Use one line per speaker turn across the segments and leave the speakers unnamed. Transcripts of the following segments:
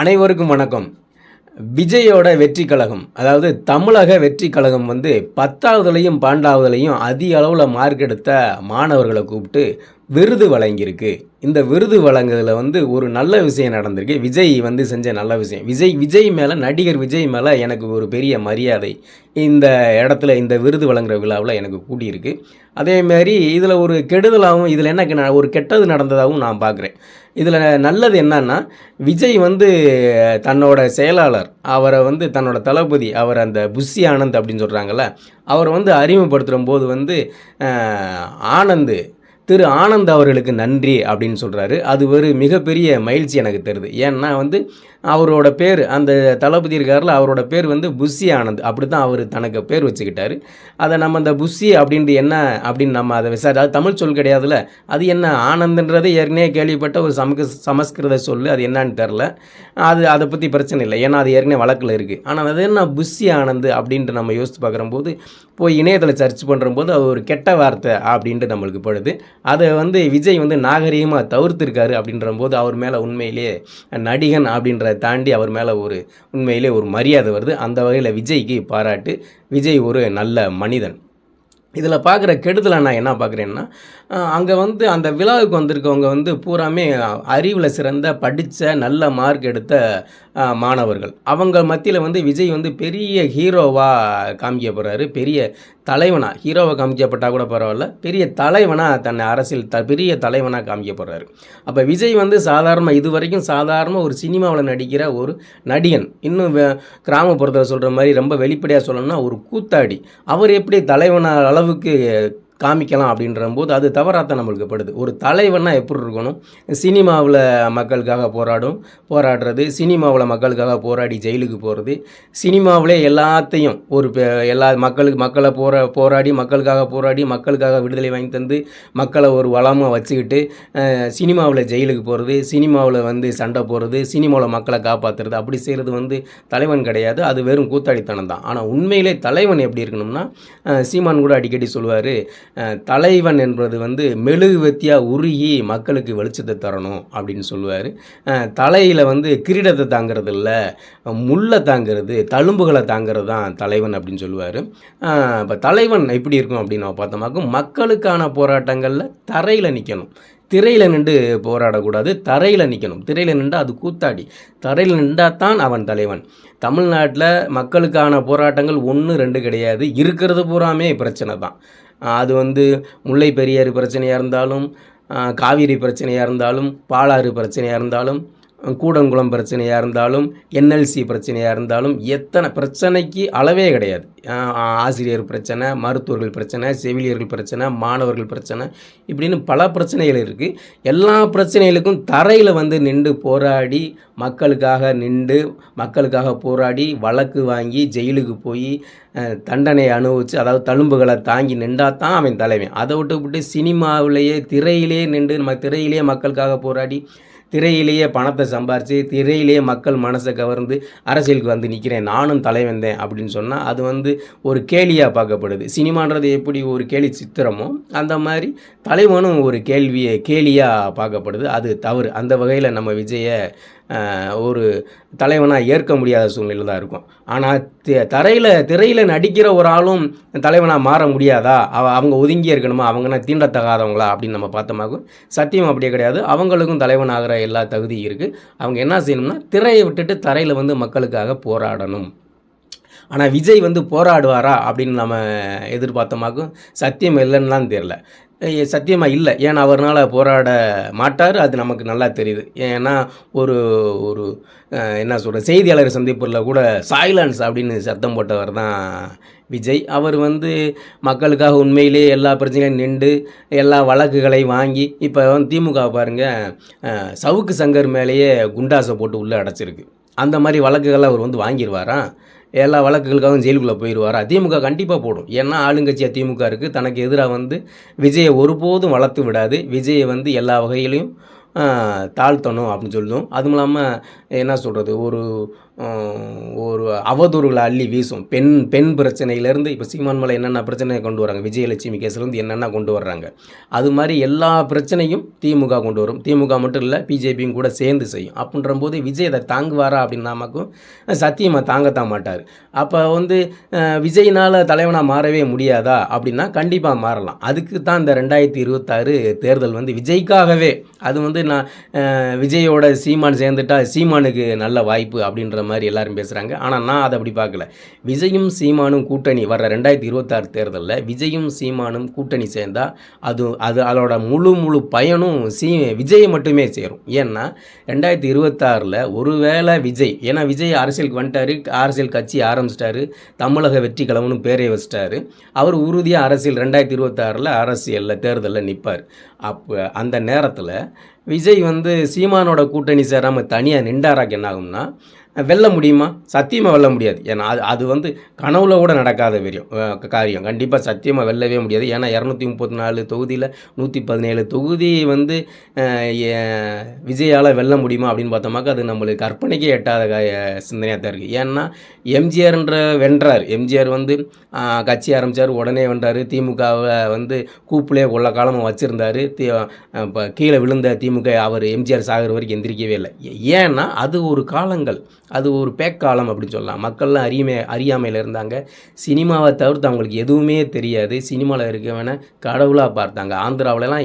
அனைவருக்கும் வணக்கம். விஜயோட வெற்றி கழகம், அதாவது தமிழக வெற்றி கழகம் வந்து 10வதுலையும் 12வதுலையும் அதிக அளவில் மார்க் எடுத்த மாணவர்களை கூப்பிட்டு விருது வழங்கியிருக்கு. இந்த விருது வழங்குறதுல வந்து ஒரு நல்ல விஷயம் நடந்திருக்கு. விஜய் வந்து செஞ்ச நல்ல விஷயம். விஜய் மேலே, நடிகர் விஜய் மேலே எனக்கு ஒரு பெரிய மரியாதை இந்த இடத்துல, இந்த விருது வழங்குற விழாவில் எனக்கு கூடியிருக்கு. அதேமாரி இதில் ஒரு கெடுதலாகவும், இதில் என்ன ஒரு கெட்டது நடந்ததாகவும் நான் பார்க்குறேன். இதில் நல்லது என்னன்னா, விஜய் வந்து தன்னோட செயலாளர், அவரை வந்து தன்னோட தளபதி, அவர் அந்த புஷி ஆனந்த் அப்படின்னு சொல்கிறாங்கல்ல, அவரை வந்து அறிமுகப்படுத்துகிற போது வந்து திரு ஆனந்த் அவர்களுக்கு நன்றி அப்படின்னு சொல்கிறாரு. அது ஒரு மிகப்பெரிய மகிழ்ச்சி எனக்கு தருது. ஏன்னா வந்து அவரோட பேர், அந்த தளபதி இருக்காரில், அவரோட பேர் வந்து புஷி ஆனந்த், அப்படி தான் அவர் தனக்கு பேர் வச்சுக்கிட்டார். அதை நம்ம அந்த புஷி அப்படின்ட்டு என்ன அப்படின்னு நம்ம அதை அது தமிழ் சொல் கிடையாதுல்ல, அது என்ன ஆனந்த்ன்றது ஏற்கனவே கேள்விப்பட்ட ஒரு சமஸ்கிருத சொல், அது என்னன்னு தெரில. அதை பற்றி பிரச்சனை இல்லை, ஏன்னா அது ஏற்கனவே வழக்கில் இருக்குது. ஆனால் அது என்ன புஷி ஆனந்த் அப்படின்ட்டு நம்ம யோசித்து பார்க்குறம்போது, போய் இணையத்தில் சர்ச் பண்ணுறம்போது அது ஒரு கெட்ட வார்த்தை அப்படின்ட்டு நம்மளுக்கு படுது. அதை வந்து விஜய் வந்து நாகரீகமாக தவிர்த்திருக்காரு அப்படின்ற போது அவர் மேலே உண்மையிலேயே நடிகன் அப்படின்ற தாண்டி அவர் மேலே ஒரு உண்மையிலே ஒரு மரியாதை வருது. அந்த வகையில் விஜய்க்கு பாராட்டு. விஜய் ஒரு நல்ல மனிதன். இதில் பார்க்குற கெடுதலை நான் என்ன பார்க்குறேன்னா, அங்கே வந்து அந்த விழாவுக்கு வந்திருக்கவங்க வந்து பூராமே அறிவில் சிறந்த, படித்த, நல்ல மார்க் எடுத்த மாணவர்கள். அவங்க மத்தியில் வந்து விஜய் வந்து பெரிய ஹீரோவாக காமிக்கப்படுறாரு. பெரிய தலைவனாக, ஹீரோவை காமிக்கப்பட்டால் கூட பரவாயில்ல, பெரிய தலைவனாக, தன்னை அரசியல் பெரிய தலைவனாக காமிக்கப்படுறாரு. அப்போ விஜய் வந்து இது வரைக்கும் சாதாரண ஒரு சினிமாவில் நடிக்கிற ஒரு நடிகன். இன்னும் கிராமப்புறத்தில் சொல்கிற மாதிரி ரொம்ப வெளிப்படையாக சொல்லணும்னா ஒரு கூத்தாடி. அவர் எப்படி தலைவனாக அளவுக்கு காமிக்கலாம் அப்படின்ற போது அது தவறாக நம்மளுக்கு படுது. ஒரு தலைவன்னா எப்படி இருக்கணும்? சினிமாவில் மக்களுக்காக போராடுறது, சினிமாவில் மக்களுக்காக போராடி ஜெயிலுக்கு போகிறது, சினிமாவிலே எல்லாத்தையும் எல்லா மக்களை போராடி மக்களுக்காக விடுதலை வாங்கி தந்து மக்களை ஒரு வளமாக வச்சுக்கிட்டு சினிமாவில் ஜெயிலுக்கு போகிறது, சினிமாவில் வந்து சண்டை போடுறது, சினிமாவில் மக்களை காப்பாற்றுறது, அப்படி செய்கிறது வந்து தலைவன் கிடையாது. அது வெறும் கூத்தாடித்தனம் தான். ஆனால் உண்மையிலே தலைவன் எப்படி இருக்கணும்னா, சீமான் கூட அடிக்கடி சொல்லுவார், தலைவன் என்பது வந்து மெழுகுவத்தியாக உருகி மக்களுக்கு வெளிச்சத்தை தரணும் அப்படின்னு சொல்லுவார். தலையில் வந்து கிரீடத்தை தாங்கிறது இல்லை, முள்ளை தாங்கிறது, தழும்புகளை தாங்கிறது தான் தலைவன் அப்படின்னு சொல்லுவார். இப்போ தலைவன் எப்படி இருக்கும் அப்படின்னு நம்ம பார்த்தோமாக்கும், மக்களுக்கான போராட்டங்களில் தரையில் நிற்கணும். திரையில் நின்று போராடக்கூடாது, தரையில் நிற்கணும். திரையில் நின்று அது கூத்தாடி, தரையில் நின்றால் தான் அவன் தலைவன். தமிழ்நாட்டில் மக்களுக்கான போராட்டங்கள் 1 2 கிடையாது, இருக்கிறது பூராமே பிரச்சனை தான். அது வந்து முல்லை பெரியாறு பிரச்சனையாக இருந்தாலும், காவிரி பிரச்சனையாக இருந்தாலும், பாலாறு பிரச்சனையாக இருந்தாலும், கூடங்குளம் பிரச்சனையாக இருந்தாலும், என்எல்சி பிரச்சனையாக இருந்தாலும், எத்தனை பிரச்சனைக்கு அளவே கிடையாது. ஆசிரியர் பிரச்சனை, மருத்துவர்கள் பிரச்சனை, செவிலியர்கள் பிரச்சனை, மாணவர்கள் பிரச்சனை, இப்படின்னு பல பிரச்சனைகள் இருக்குது. எல்லா பிரச்சனைகளுக்கும் தரையில் வந்து நின்று போராடி, மக்களுக்காக போராடி, வழக்கு வாங்கி, ஜெயிலுக்கு போய் தண்டனை அனுபவித்து, அதாவது தழும்புகளை தாங்கி நின்றால் தான் அவன் தலைவன். அதை விட்டு சினிமாவிலேயே திரையிலேயே நின்று திரையிலேயே மக்களுக்காக போராடி, திரையிலேயே பணத்தை சம்பாரித்து, திரையிலேயே மக்கள் மனசை கவர்ந்து அரசியலுக்கு வந்து நிற்கிறேன், நானும் தலைவன் தான் அப்படின்னு சொன்னால் அது வந்து ஒரு கேலியாக பார்க்கப்படுது. சினிமான்றது எப்படி ஒரு கேலி சித்திரமோ அந்த மாதிரி தலைவனும் ஒரு கேலியாக பார்க்கப்படுது. அது தவறு. அந்த வகையில் நம்ம விஜயை ஒரு தலைவனாக ஏற்க முடியாத சூழ்நிலை தான் இருக்கும். ஆனால் திரையில் நடிக்கிற ஒரு ஆளும் தலைவனாக மாற முடியாதா? அவங்க ஒதுங்கியே இருக்கணுமா? அவங்கன்னா தீண்டத்தகாதவங்களா அப்படின்னு நம்ம பார்த்தோமாக்கும் சத்தியம் அப்படியே கிடையாது. அவங்களுக்கும் தலைவனாகிற எல்லா தகுதியும் இருக்குது. அவங்க என்ன செய்யணும்னா, திரையை விட்டுட்டு தரையில் வந்து மக்களுக்காக போராடணும். ஆனால் விஜய் வந்து போராடுவாரா அப்படின்னு நம்ம எதிர்பார்த்தோமாக்கும் சத்தியம் இல்லைன்னுலாம் தெரியல. சத்தியமாக இல்லை. ஏன்னா அவர்னால் போராட மாட்டார், அது நமக்கு நல்லா தெரியுது. ஏன்னா ஒரு ஒரு என்ன சொல்கிற, செய்தியாளர் சந்திப்பில் கூட சைலன்ஸ் அப்படின்னு சத்தம் போட்டவர் தான் விஜய். அவர் வந்து மக்களுக்காக உண்மையிலே எல்லா பிரச்சனையும் நின்று எல்லா வழக்குகளை வாங்கி, இப்போ வந்து திமுக பாருங்கள், சவுக்கு சங்கர் மேலேயே குண்டாசை போட்டு உள்ளே அடைச்சிருக்கு. அந்த மாதிரி வழக்குகளை அவர் வந்து வாங்கிடுவாராம்? எல்லா வழக்குகளுக்காகவும் ஜெயிலுக்குள்ளே போயிடுவாரா? திமுக கண்டிப்பாக போடும். ஏன்னா ஆளுங்கட்சியாக திமுக இருக்குது. தனக்கு எதிராக வந்து விஜயை ஒருபோதும் வளர்த்து விடாது. விஜயை வந்து எல்லா வகையிலையும் தாழ்த்தணும் அப்படின்னு சொல்லுவோம். அதுவும் இல்லாமல் என்ன சொல்கிறது, ஒரு அவதூறுகளை அள்ளி வீசும். பெண் பிரச்சனையிலேருந்து இப்போ சீமான் மேலே என்னென்ன பிரச்சனையை கொண்டு வராங்க, விஜயலட்சுமி கேஸ்லேருந்து என்னென்ன கொண்டு வர்றாங்க, அது மாதிரி எல்லா பிரச்சனையும் திமுக கொண்டு வரும். திமுக மட்டும் இல்லை, பிஜேபியும் கூட சேர்ந்து செய்யும். அப்படின்றபோது விஜய் அதை தாங்குவாரா அப்படின்னாமக்கும் சத்தியமாக தாங்கத்தான் மாட்டார். அப்போ விஜய்னால் தலைவனாக மாறவே முடியாதா அப்படின்னா கண்டிப்பாக மாறலாம். அதுக்கு தான் இந்த 2026 தேர்தல் விஜய்க்காகவே. அது நான் விஜயோட சீமான் சேர்ந்துட்டா சீமானுக்கு நல்ல வாய்ப்பு அப்படின்ற மாதிரி எல்லாரும் பேசுகிறாங்க. ஆனால் நான் அதை அப்படி பார்க்கல. விஜயும் சீமானும் கூட்டணி வர்ற 2026 தேர்தலில் விஜயும் சீமானும் கூட்டணி சேர்ந்தால் அதோட முழு பயனும் விஜயை மட்டுமே சேரும். ஏன்னா 2026 ஒருவேளை விஜய், ஏன்னா விஜய் அரசியலுக்கு வந்துட்டார், அரசியல் கட்சி ஆரம்பிச்சிட்டாரு, தமிழக வெற்றி கழகம்னு பேரை வச்சிட்டாரு. அவர் உறுதியாக அரசியல் 2026 அரசியலில் தேர்தலில் நிற்பார். அப்போ அந்த நேரத்தில் விஜய் சீமானோட கூட்டணி சேராமல் தனியாக நின்றாராக்கு என்ன ஆகும்னா, வெல்ல முடியுமா? சத்தியமாக வெல்ல முடியாது. ஏன்னா அது கனவுல கூட நடக்காத காரியம். கண்டிப்பாக சத்தியமாக வெல்லவே முடியாது. ஏன்னா 234 தொகுதியில் 117 தொகுதி விஜயால் வெல்ல முடியுமா அப்படின்னு பார்த்தோமாக்கா அது நம்மளுக்கு கற்பனைக்கே எட்டாத சிந்தனையாக தான் இருக்குது. ஏன்னா எம்ஜிஆர்ன்ற வென்றார். எம்ஜிஆர் கட்சி ஆரம்பித்தார், உடனே வென்றார். திமுகவை கூப்பிலே கொள்ள காலமாக வச்சுருந்தார். இப்போ கீழே விழுந்த திமுக அவர் எம்ஜிஆர் சாகிற வரைக்கும் எந்திரிக்கவே இல்லை. ஏன்னா அது ஒரு காலங்கள், அது ஒரு பேக்காலம் அப்படின்னு சொல்லலாம். மக்கள்லாம் அறியாமையில் இருந்தாங்க. சினிமாவை தவிர்த்து அவங்களுக்கு எதுவுமே தெரியாது. சினிமாவில் இருக்கவன கடவுளாக பார்த்தாங்க. ஆந்திராவிலலாம்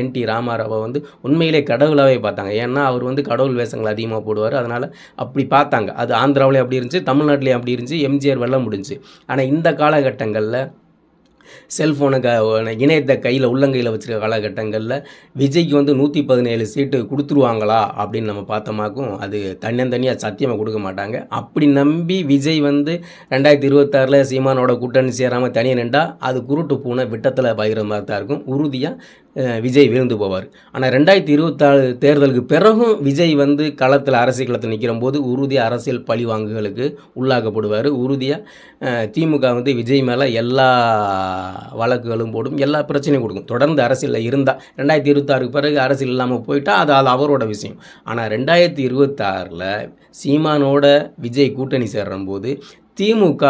என்டி ராமாராவை உண்மையிலே கடவுளாகவே பார்த்தாங்க. ஏன்னா அவர் கடவுள் வேஷங்கள் அதிகமாக போடுவார். அதனால் அப்படி பார்த்தாங்க. அது ஆந்திராவிலே அப்படி இருந்துச்சு, தமிழ்நாட்டிலே அப்படி இருந்துச்சு. எம்ஜிஆர் வெல்ல முடிஞ்சு. ஆனால் இந்த காலகட்டங்களில் செல்ஃபோனை இணையத்தை உள்ளங்கையில் வச்சுருக்க காலகட்டங்களில் விஜய்க்கு 117 சீட்டு கொடுத்துருவாங்களா அப்படின்னு நம்ம பார்த்தோமாக்கும் அது தனியாக சத்தியமாக கொடுக்க மாட்டாங்க. அப்படி நம்பி விஜய் 2026 சீமானோட கூட்டணி சேராமல் தனியாக நின்றா அது குருட்டு பூனை விட்டத்தில் பகிர மாதிரி தான் இருக்கும். உறுதியாக விஜய் விழுந்து போவார். ஆனால் 2024 தேர்தலுக்கு பிறகும் விஜய் களத்தில் அரசியல் களத்தில் நிற்கிற போது உறுதியாக அரசியல் பழிவாங்குகளுக்கு உள்ளாக்கப்படுவார். உறுதியாக திமுக விஜய் மேலே எல்லா வழக்குகளும் போடும், எல்லா பிரச்சனையும் கொடுக்கும். தொடர்ந்து அரசியலில் இருந்தால் 2026 பிறகு அரசியல் இல்லாமல் போயிட்டால் அது அவரோட விஷயம். ஆனால் 2026 சீமானோட விஜய் கூட்டணி சேர்ற போது திமுக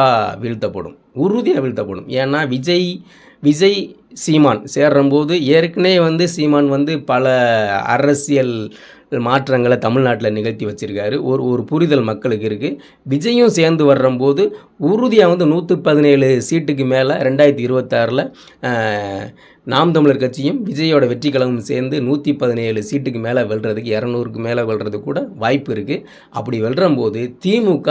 வீழ்த்தப்படும், உறுதியாக வீழ்த்தப்படும். ஏன்னா விஜய் சீமான் சேர்றம்போது ஏற்கனவே சீமான் பல அரசியல் மாற்றங்களை தமிழ்நாட்டில் நிகழ்த்தி வச்சுருக்காரு. ஒரு புரிதல் மக்களுக்கு இருக்குது. விஜயும் சேர்ந்து வர்றம்போது உறுதியாக 117 சீட்டுக்கு மேலே 2026 நாம் தமிழர் கட்சியும் விஜயோட வெற்றி கழகமும் சேர்ந்து 117 சீட்டுக்கு மேலே வெல்றதுக்கு 200க்கு மேலே வெல்றதுக்கு கூட வாய்ப்பு இருக்குது. அப்படி வெல்றம்போது திமுக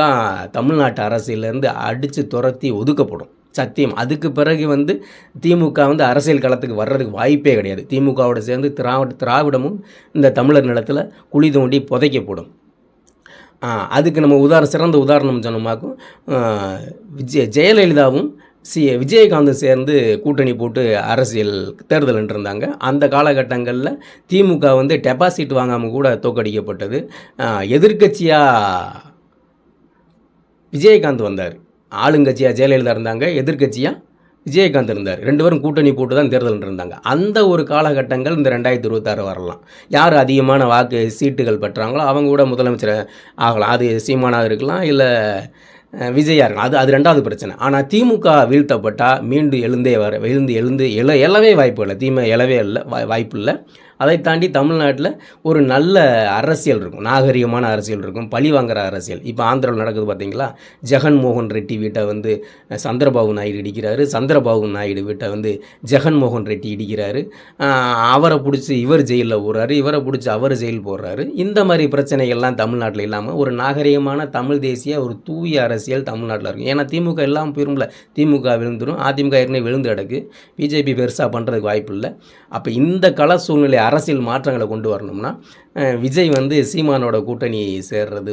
தமிழ்நாட்டு அரசியலேருந்து அடித்து துரத்தி ஒதுக்கப்படும் சத்தியம். அதுக்கு பிறகு திமுக அரசியல் களத்துக்கு வர்றதுக்கு வாய்ப்பே கிடையாது. திமுகவோட சேர்ந்து திராவிடமும் இந்த தமிழர் நிலத்தில் குழி தோண்டி புதைக்கப்படும். அதுக்கு நம்ம சிறந்த உதாரணம் சொன்னோமாக்கும் ஜெயலலிதாவும் விஜயகாந்தும் சேர்ந்து கூட்டணி போட்டு அரசியல் தேர்தல் இருந்தாங்க. அந்த காலகட்டங்களில் திமுக டெபாசிட் வாங்காமல் கூட தோற்கடிக்கப்பட்டது. எதிர்கட்சியாக விஜயகாந்த் வந்தார். ஆளுங்கட்சியாக ஜெயலலிதா இருந்தாங்க, எதிர்கட்சியாக விஜயகாந்த் இருந்தார். 2 பேரும் கூட்டணி போட்டு தான் தேர்தல் இருந்தாங்க. அந்த ஒரு காலகட்டங்கள் இந்த 2026 வரலாம். யார் அதிகமான சீட்டுகள் பெற்றாங்களோ அவங்க கூட முதலமைச்சர் ஆகலாம். அது சீமானாக இருக்கலாம், இல்லை விஜயாக இருக்கலாம். அது 2வது பிரச்சனை. ஆனால் திமுக வீழ்த்தப்பட்டால் மீண்டும் எழுந்து எழவே வாய்ப்பு இல்லை. எழவே இல்லை, வாய்ப்பு இல்லை. அதை தாண்டி தமிழ்நாட்டில் ஒரு நல்ல அரசியல் இருக்கும், நாகரிகமான அரசியல் இருக்கும், பழி வாங்குகிற அரசியல். இப்போ ஆந்திராவில் நடக்குது பார்த்தீங்களா? ஜெகன்மோகன் ரெட்டி வீட்டை சந்திரபாபு நாயுடு இடிக்கிறாரு, சந்திரபாபு நாயுடு வீட்டை ஜெகன்மோகன் ரெட்டி இடிக்கிறாரு. அவரை பிடிச்சி இவர் ஜெயிலில் போடுறாரு, இவரை பிடிச்சி அவர் ஜெயில் போடுறாரு. இந்த மாதிரி பிரச்சனைகள்லாம் தமிழ்நாட்டில் இல்லாமல் ஒரு நாகரிகமான தமிழ் தேசிய ஒரு தூய அரசியல் தமிழ்நாட்டில் இருக்கும். ஏன்னா திமுக எல்லாம் போயிரும்ல, திமுக விழுந்துடும், அதிமுக ஏற்கனவே விழுந்து கிடக்கு, பிஜேபி பெருசாக பண்ணுறதுக்கு வாய்ப்பு இல்லை. அப்போ இந்த கள சூழ்நிலை அரசியல் மாற்றங்களை கொண்டு வரணும்னா விஜய் சீமானோட கூட்டணி சேர்றது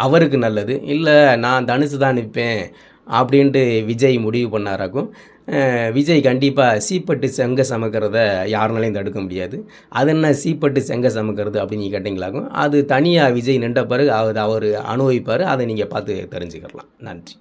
அவருக்கு நல்லது. இல்லை நான் தனுசு தான் நிற்பேன் அப்படின்ட்டு விஜய் முடிவு பண்ணாராக்கும் விஜய் கண்டிப்பாக சீப்பட்டு செங்க சமைக்கிறத யாருனாலையும் தடுக்க முடியாது. அது என்ன சீப்பட்டு செங்க சமைக்கிறது அப்படின்னு கேட்டிங்களாக்கும் அது தனியாக விஜய் நின்ற பிறகு அவர் அனுபவிப்பார். அதை நீங்கள் பார்த்து தெரிஞ்சுக்கலாம். நன்றி.